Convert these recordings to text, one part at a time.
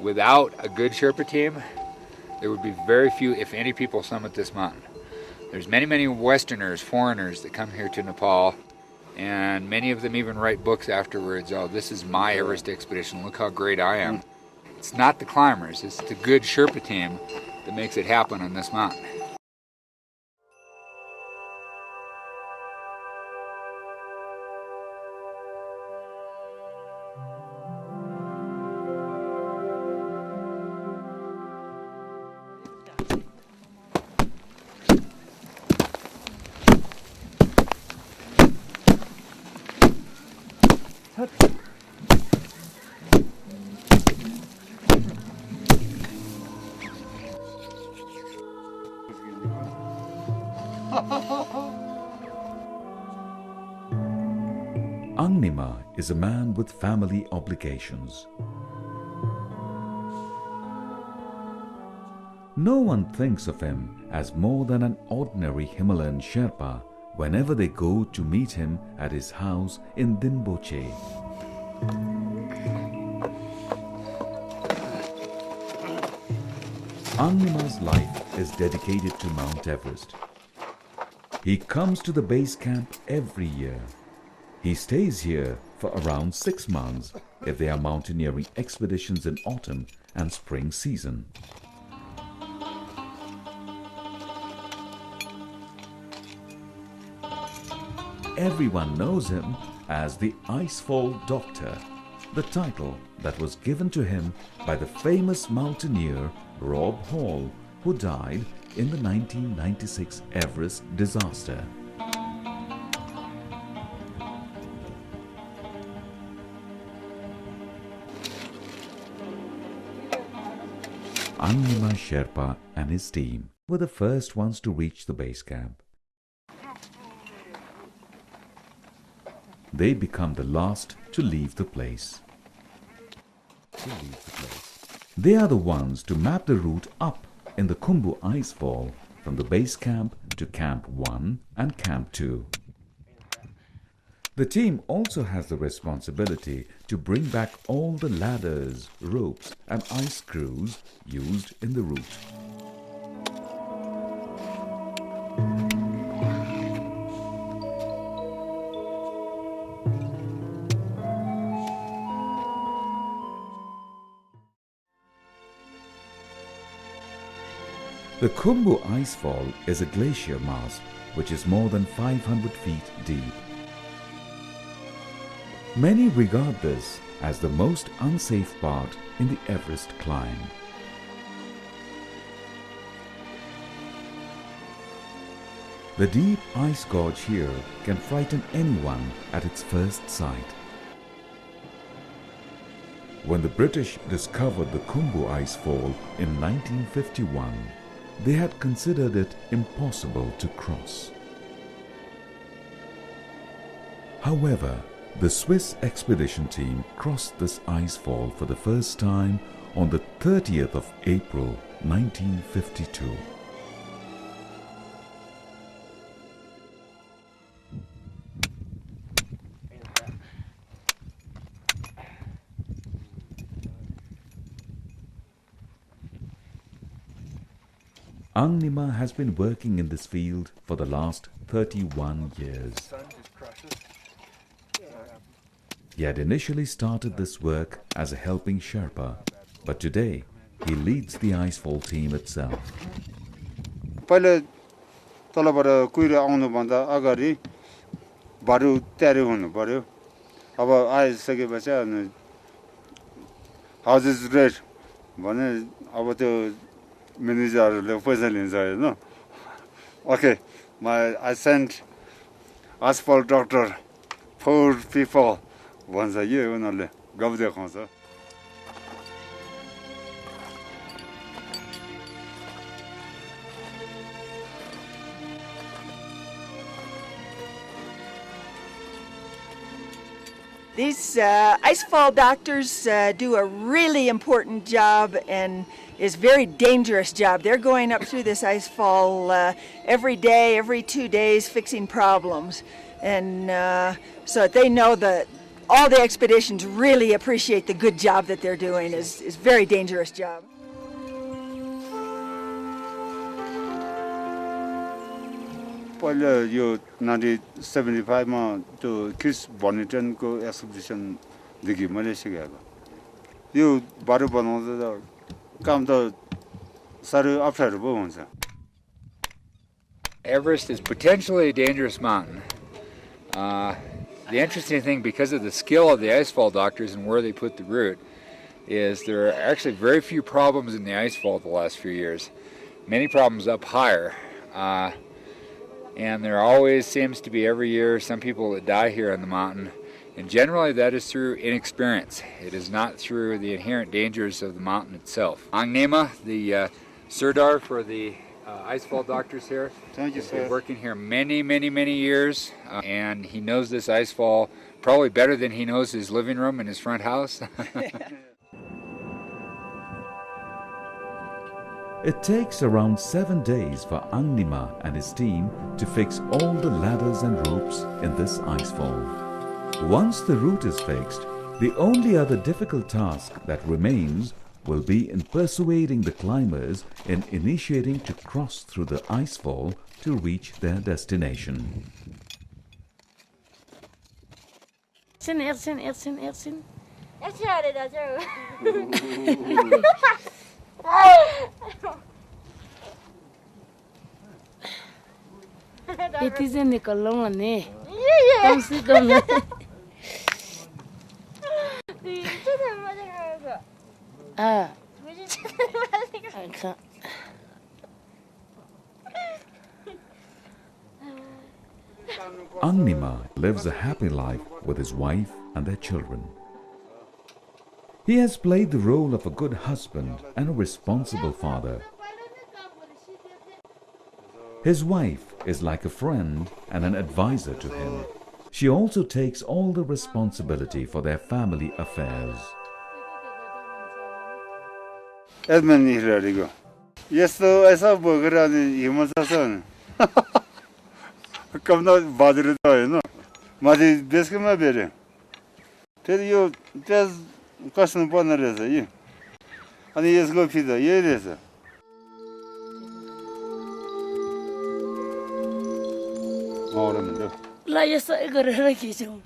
Without a good Sherpa team, there would be very few, if any, people summit this mountain. There's many, many Westerners, foreigners that come here to Nepal, and many of them even write books afterwards. Oh, this is my Everest expedition. Look how great I am. It's not the climbers, it's the good Sherpa team that makes it happen on this mountain. Angnima is a man with family obligations. No one thinks of him as more than an ordinary Himalayan Sherpa whenever they go to meet him at his house in Dinboche. Angnima's life is dedicated to Mount Everest. He comes to the base camp every year. He stays here for around 6 months if there are mountaineering expeditions in autumn and spring season. Everyone knows him as the Icefall Doctor, the title that was given to him by the famous mountaineer Rob Hall, who died in the 1996 Everest disaster. Angnima Sherpa and his team were the first ones to reach the base camp. They become the last to leave the place. They are the ones to map the route up in the Khumbu Icefall from the base camp to Camp 1 and Camp 2. The team also has the responsibility to bring back all the ladders, ropes and ice screws used in the route. The Khumbu Icefall is a glacier mass which is more than 500 feet deep. Many regard this as the most unsafe part in the Everest climb. The deep ice gorge here can frighten anyone at its first sight. When the British discovered the Khumbu Icefall in 1951, they had considered it impossible to cross. However, the Swiss expedition team crossed this icefall for the first time on the 30th of April 1952. Angnima has been working in this field for the last 31 years. He had initially started this work as a helping Sherpa, but today he leads the Icefall team itself. पहिले तलबाट कुहिरो आउनु भन्दा अगाडि बारु तयारी हुनु पर्यो अब आइसकेपछि अनि हाउस इज रेड भने अब त्यो म्यानेजरले पैसा लिन्छ हैन okay I sent Icefall Doctor 4 people भन्छ यो उनीहरुले गफ देखाउँछ These Icefall doctors do a really important job and is very dangerous job. They're going up through this icefall every day, every 2 days, fixing problems. And so they know the all the expeditions really appreciate the good job that they're doing. Is very dangerous job. पहिला यो 1975 मा त्यो Chris बर्निटनको expedition देखि मैले सिकेको यो बाटो बनाउँदा त काम त साह्रै अप्ठ्यारो पो हुन्छ Everest is potentially a dangerous mountain. The interesting thing, because of the skill of the Icefall Doctors and where they put the route, is there are actually very few problems in the Icefall the last few years. Many problems up higher. And there always seems to be every year some people that die here on the mountain. And generally that is through inexperience. It is not through the inherent dangers of the mountain itself. Angnima, the Sirdar for the Icefall Doctors here. Thank you, He's sir. been working here many years, and he knows this Icefall probably better than he knows his living room and his front house. It takes around 7 days for Angnima and his team to fix all the ladders and ropes in this icefall. Once the route is fixed, the only other difficult task that remains will be in persuading the climbers in initiating to cross through the icefall to reach their destination. It is a nickel on it. Come sit down. I can't. Angnima lives a happy life with his wife and their children. He has played the role of a good husband and a responsible father. His wife is like a friend and an advisor to him. She also takes all the responsibility for their family affairs. Admin हिराडीको यस्तो ऐसा बोकेर अनि हिम्मत छ नि कम त बाजुर त हैन माथि बेसकमा बेरे फेरि यो तेज कस्नु पर्ने रहेछ यो अनि यसको फिता यही रहेछ मौरम दो La yasa igara kichum.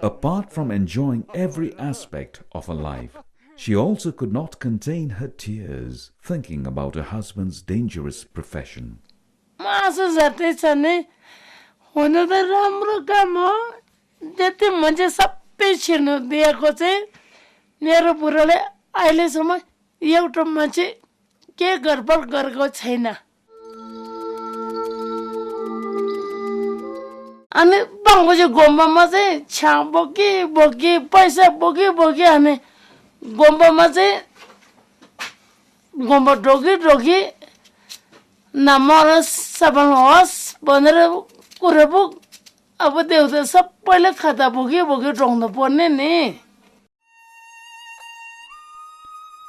Apart from enjoying every aspect of her life, she also could not contain her tears thinking about her husband's dangerous profession. Masu zate chane hono da ramro kam ho jati manje sabai chhirnu दिएको चाहिँ मेरो बुढाले अहिलेसम्म एउटा मान्छे के गडबड गरेको छैन अनि बाङको चाहिँ गोम्बामा चाहिँ छ्या बोकी पैसा बोकी हामी गोम्बामा चाहिँ गोम्बा ढोकी नमरस सबल होस् भनेर कुरा पो अब देउता सबैले खाता बोकी ढोक्नु पर्ने नि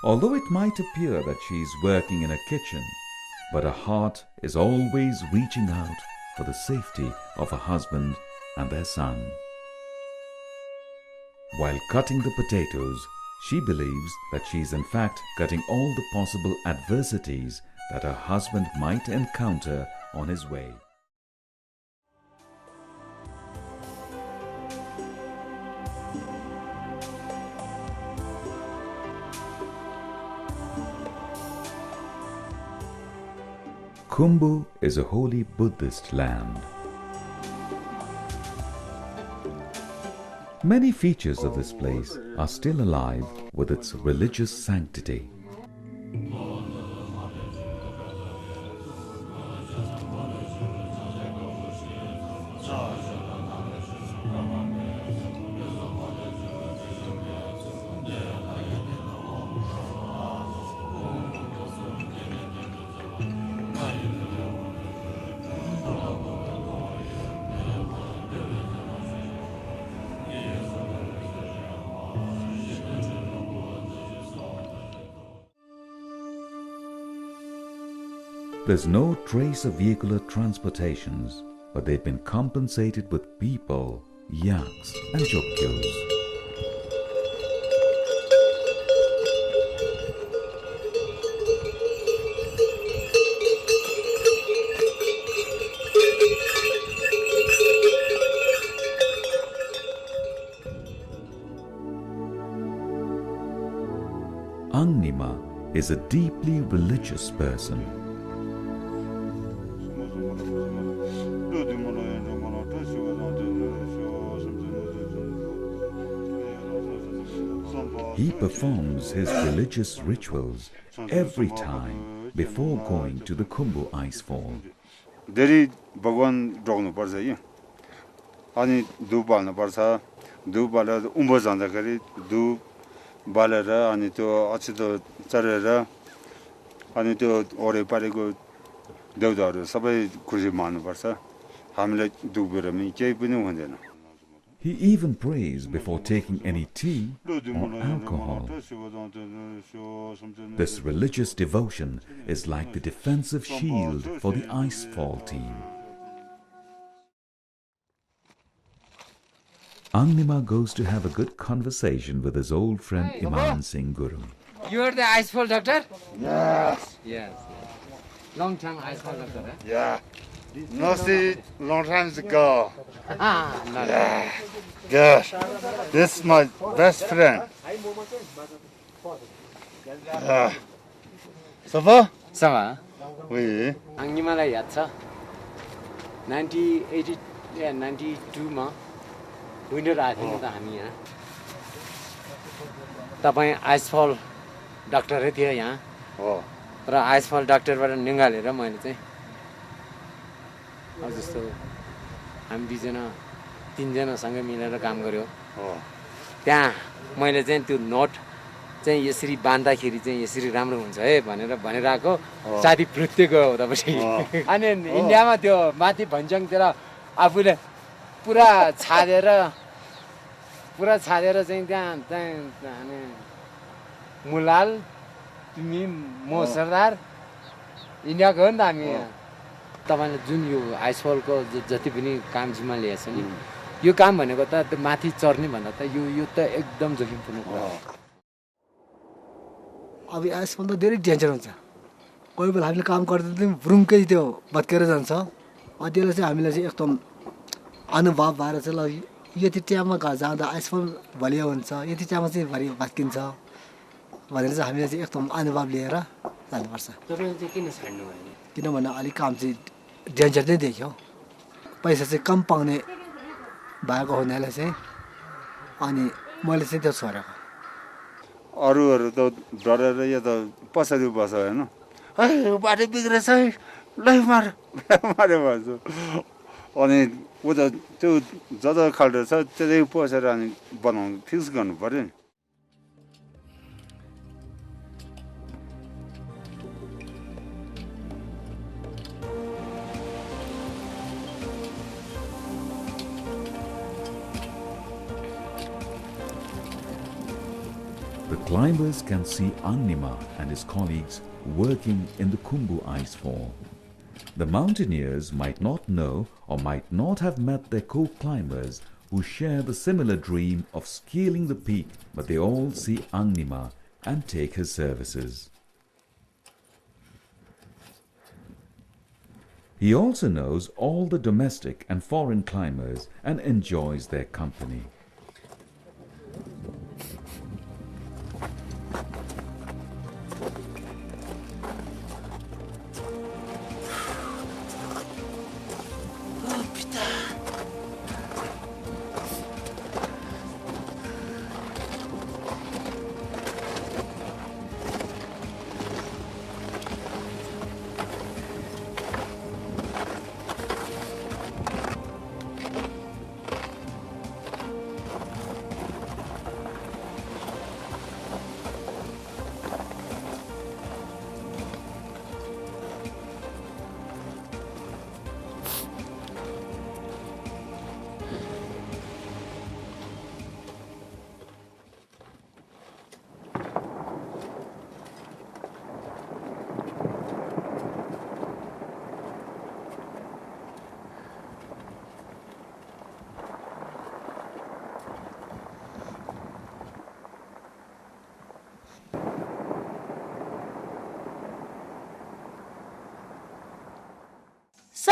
Although it might appear that she is working in a kitchen, but her heart is always reaching out for the safety of her husband and their son. While cutting the potatoes, she believes that she is in fact cutting all the possible adversities that her husband might encounter on his way. Khumbu is a holy Buddhist land. Many features of this place are still alive with its religious sanctity. There's no trace of vehicular transportations, but they'd been compensated with people, yaks and jokkyos. Angnima is a deeply religious person. He performs his religious rituals every time before going to the Khumbu Icefall. Deri Bhagwan drognu parcha yo. Ani du balna parcha. Du bala umbo janda gari du balera ani त्यो अछितो चरेर अनि त्यो ओरेपारेको देउताहरू सबै खुसी मान्नुपर्छ हामीलाई दुखेर पनि केही पनि हुँदैन. He even prays before taking any tea or alcohol. This religious devotion is like the defensive shield for the Icefall team. Angnima goes to have a good conversation with his old friend Iman Singh Guru. You are the Icefall Doctor? Yes. Yes. Long time Icefall Doctor, eh? Yeah. No see long time ago. Yeah. Good. This is my best friend. Ça va? Ça va? Oui. Angnima याद छ 92 मा winter आएको थियो नि त हामी यहाँ तपाईँ आइसफल डाक्टरै थियो यहाँ हो र आइसफल डाक्टरबाट निकालेर मैले चाहिँ अब जस्तो हामी दुईजना तीनजनासँग मिलेर काम गर्यो हो त्यहाँ मैले चाहिँ त्यो नोट चाहिँ यसरी बाँध्दाखेरि चाहिँ यसरी राम्रो हुन्छ है भनेर आएको साथी फुत्ते गयो उतापछि अनि इन्डियामा त्यो माथि भन्ज्याङतिर आफूले पुरा छादेर चाहिँ त्यहाँ अनि मुलाल तिमी म सरदार इन्डियाको हो नि त हामी तपाईँले जुन यो आइसफलको जति पनि काम जिम्मा लिएको छ नि यो काम भनेको त त्यो माथि चढ्ने भन्दा त यो त एकदम जोखिमपूर्ण कुरा हो. अब आइसफल त धेरै डेन्जर हुन्छ कोही बेला हामीले काम गर्दा पनि भ्रुङ्कै त्यो भत्केर जान्छ त्यसले चाहिँ हामीलाई चाहिँ एकदम अनुभव भएर चाहिँ ल यति टाइममा जाँदा आइसफल बलियो हुन्छ यति टाइममा चाहिँ भरि भत्किन्छ भनेर चाहिँ हामीले चाहिँ एकदम अनुभव लिएर जानुपर्छ. तपाईँले चाहिँ किन छाड्नु भयो? किनभने अलिक काम चाहिँ डेन्जर नै देख्यो पैसा चाहिँ कम पाउने भएको हुनाले चाहिँ अनि मैले चाहिँ त्यो छोडेको. अरूहरू त डरेर यो त पछाडि बस्छ होइन है बाटो बिग्रेछ है ल मार्यो भन्छु अनि ऊ त त्यो जता खाल्डो छ त्यतै पसेर अनि बनाउनु फिक्स गर्नु पर्यो नि. The climbers can see Angnima and his colleagues working in the Khumbu Icefall. The mountaineers might not know or might not have met their co-climbers who share the similar dream of scaling the peak, but they all see Angnima and take his services. He also knows all the domestic and foreign climbers and enjoys their company.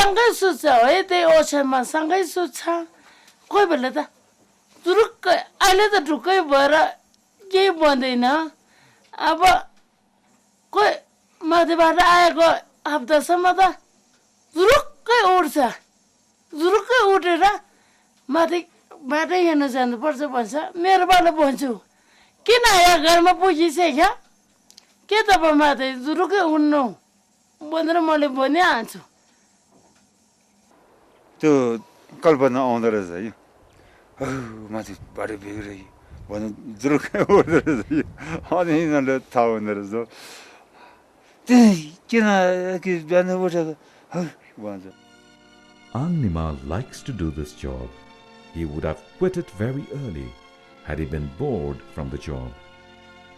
सँगै सुत्छ है त्यही ओछ्यानमा सँगै सुत्छ कोही बेला त जुरुक्कै अहिले त ढुक्कै भएर केही भन्दैन अब कोही माथिबाट आएको हप्तासम्म त जुरुक्कै उठ्छ जुरुक्कै उठेर माथिबाट हेर्न जानुपर्छ भन्छ मेरो बाले भन्छु किन यहाँ घरमा पुगिसक्यो के तपाईँ माथि जुरुक्कै उठ्नु भनेर मैले भनिहाल्छु त्यो कल्पना आउँदो रहेछ है माथि बाटो बिग्रे भन्नु जुरुक्कै उठ्दो रहेछ अनि यिनीहरूले थाहा हुँदो रहेछ त्यही किन कि बिहान उठेको भन्छ Angnima likes to do this job. He would have quit it very early had he been bored from the job.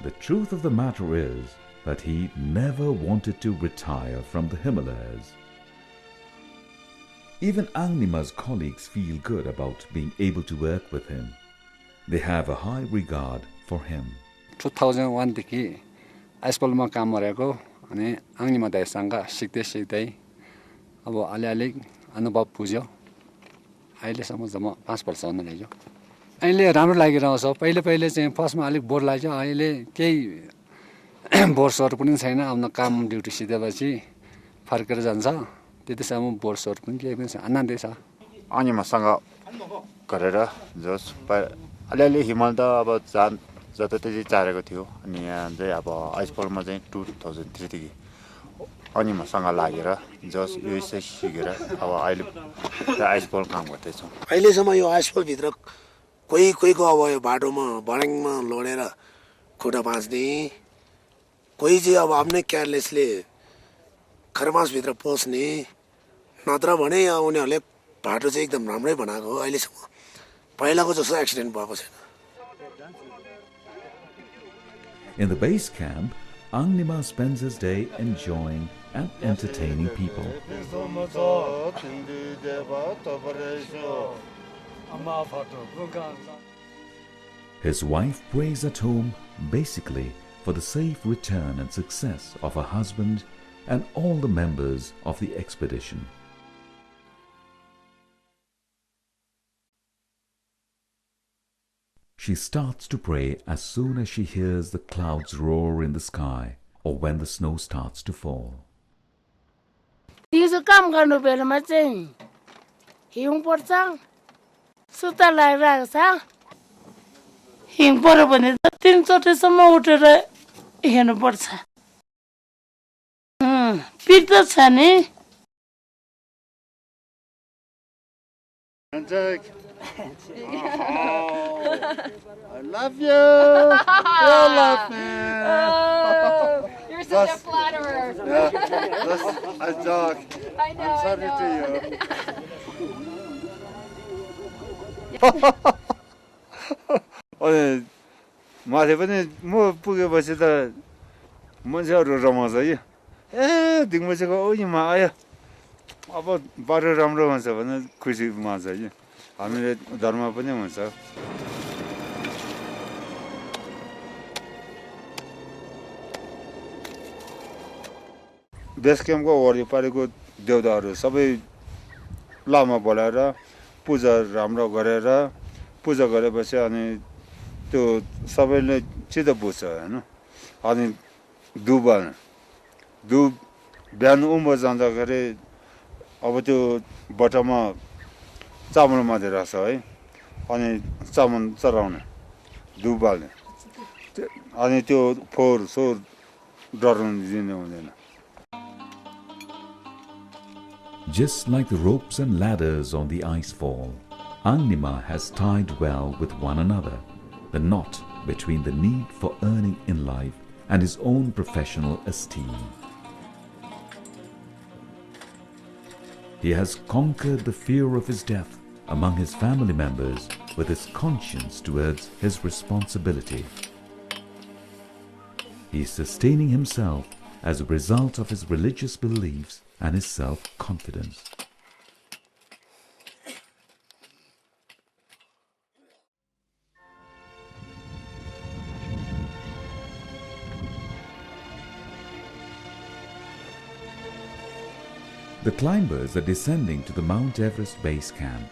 The truth of the matter is that he never wanted to retire from the Himalayas. Even Angnima's colleagues feel good about being able to work with him. They have a high regard for him. 2001 देखि आइसफलमा काम गरेको अनि आङ्निमा दाइसँग सिक्दै अब अलिअलि अनुभव बुझ्यो अहिलेसम्म जम्मा 5 वर्ष हुन लाग्यो अहिले राम्रो लागिरहेको छ पहिले चाहिँ फर्स्टमा अलिक बोर लाग्यो अहिले केही बोर्सहरू पनि छैन आफ्नो काम ड्युटी सिधेपछि फर्केर जान्छ त्यतिसम्म बोर्सहरू पनि केही पनि छैन आनन्दै छ आङ्निमासँग गरेर जस अलिअलि हिमाल त अब जताततै चारेको थियो अनि यहाँ चाहिँ अब आइसफलमा चाहिँ 2003 देखि आङ्निमासँग लागेर जस यो सिकेर अब अहिले आइसफल काम गर्दैछौँ अहिलेसम्म यो आइसफलभित्र कोहीको अब यो बाटोमा बडाङमा लडेर खुट्टा भाँच्ने कोही चाहिँ अब आफ्नै केयरलेसले खरमासभित्र पस्ने नत्र भने उनीहरूले बाटो चाहिँ एकदम राम्रै बनाएको हो अहिलेसम्म पहिलाको जस्तो एक्सिडेन्ट भएको छैन In the base camp, Angnima spends his day enjoying and entertaining people. His wife prays at home basically for the safe return and success of her husband and all the members of the expedition. She starts to pray as soon as she hears the clouds roar in the sky or when the snow starts to fall. दिउँसो काम गर्नु बेलामा चाहिँ हिउँ पर्छ सुता लागिरहेको छ हिउँ पर्यो भने त 3 चोटिसम्म उठेर हेर्नुपर्छ पिर त छ नि I love you. You love me. You're such a flatterer. Yeah, that's a joke. I know. I'm sorry I to know. you. अनि माथि पनि म पुगेपछि त मान्छेहरू रमाउँछ कि दिङबसेको ओइमा आयो अब बाटो राम्रो हुन्छ भने खुसी मान्छ कि हामीले धर्म पनि हुन्छ बेस क्याम्पको वरिपरिको देउताहरू सबै लामा बोलाएर पूजा राम्रो गरेर पूजा गरेपछि अनि त्यो सबैले चित्त बुझ्छ हैन अनि धुप बिहान उम्बो जाँदाखेरि अब त्यो बटामा चामल मात्रै राख्छ है अनि चामल चढाउने धुप बाल्ने अनि त्यो फोहोर सोहोर डराउनु दिनु हुँदैन Just like the ropes and ladders on the Icefall, Angnima has tied well with one another the knot between the need for earning in life and his own professional esteem. He has conquered the fear of his death among his family members with his conscience towards his responsibility. He is sustaining himself as a result of his religious beliefs and his self-confidence. The climbers are descending to the Mount Everest base camp.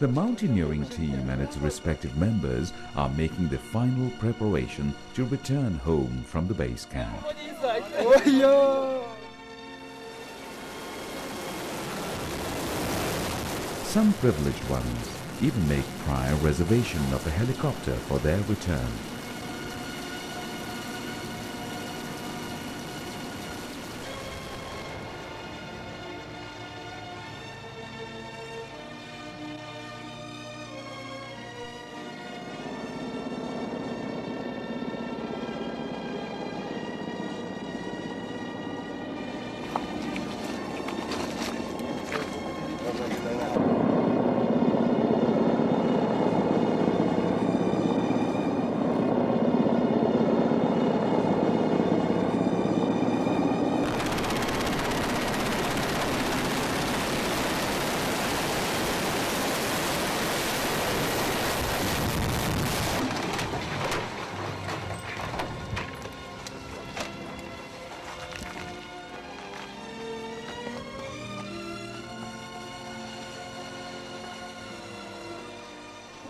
The mountaineering team and its respective members are making the final preparation to return home from the base camp. Some privileged ones even make prior reservation of a helicopter for their return.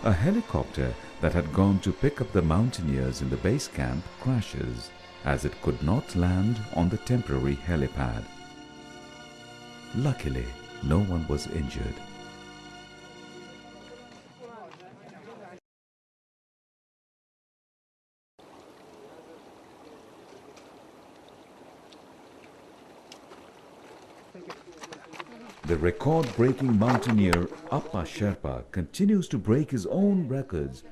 A helicopter that had gone to pick up the mountaineers in the base camp crashes as it could not land on the temporary helipad. Luckily, no one was injured. The record-breaking mountaineer Angnima Sherpa continues to break his own records.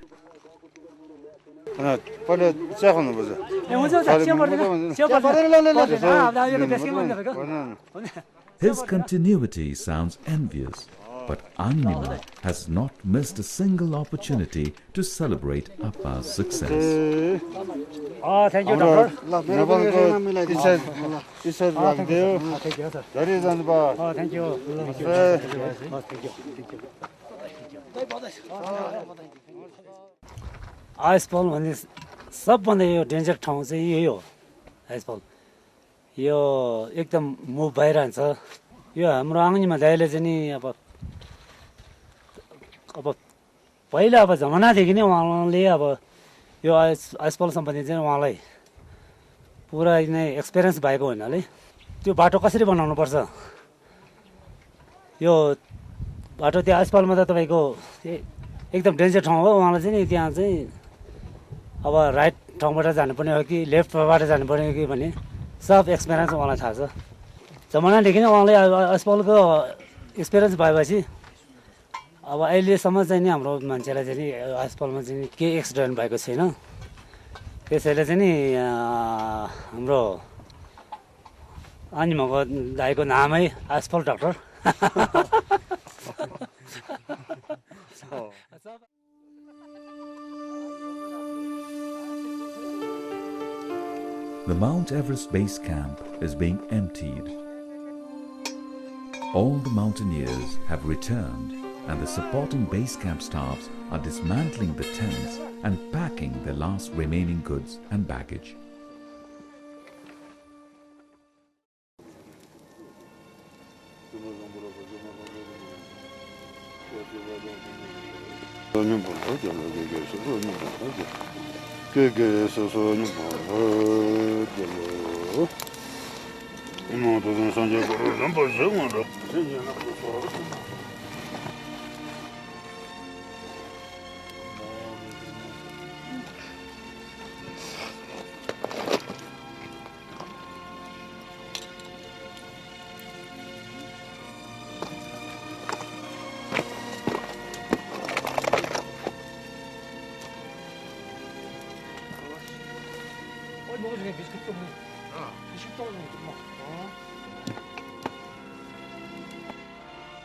His continuity sounds envious, but Angnima has not missed a single opportunity to celebrate Appa's success. Oh, thank you, doctor. Thank you. Oh, thank you. Icefall भन्ने सबभन्दा यो danger ठाउँ चाहिँ यही हो icefall यो एकदम move भइरहन्छ यो हाम्रो आङ्गनीमा दाइले चाहिँ नि अब पहिला अब जमानादेखि नै उहाँले अब यो आइसफल सम्बन्धी चाहिँ उहाँलाई पुरा नै एक्सपिरियन्स भएको हुनाले त्यो बाटो कसरी बनाउनु पर्छ यो बाटो त्यो आइसफलमा त तपाईको एकदम डेन्जर ठाउँ हो उहाँलाई चाहिँ नि त्यहाँ चाहिँ अब राइट ठाउँबाट जानुपर्ने हो कि लेफ्टबाट जानुपर्ने हो कि भन्ने सब एक्सपिरियन्स उहाँलाई थाहा छ जमानादेखि नै उहाँले आइसफलको एक्सपिरियन्स भएपछि अब अहिलेसम्म चाहिँ नि हाम्रो मान्छेलाई चाहिँ नि आइसफलमा चाहिँ केही एक्सिडेन्ट भएको छैन त्यसैले चाहिँ नि हाम्रो आङ्निमाको दाइको नामै icefall doctor The Mount Everest base camp is being emptied. All the mountaineers have returned and the supporting base camp staffs are dismantling the tents and packing their last remaining goods and baggage.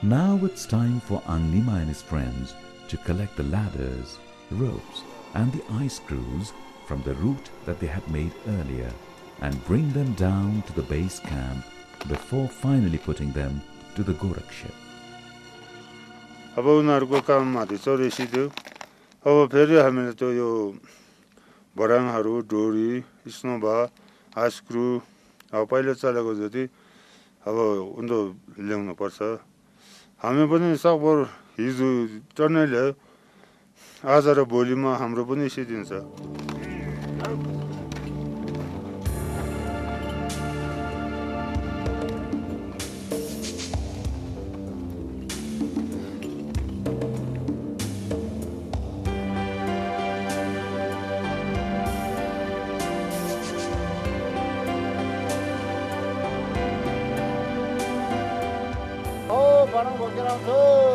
Now it's time for Angnima and his friends to collect the ladders, ropes and the ice screws from the route that they had made earlier and bring them down to the base camp before finally putting them to the Gorak ship. अब उनीहरूको काममाथि चौरेसिदियो अब फेरि हामीले त यो भडाङहरू डोरी स्नोभा आस्क्रु अब पहिले चलेको जति अब उनीहरू ल्याउनु पर्छ हामी पनि सकभर हिजो टन्नै ल्यायो आज र भोलिमा हाम्रो पनि सिद्धिन्छ भडाङ बोकेर आउँछु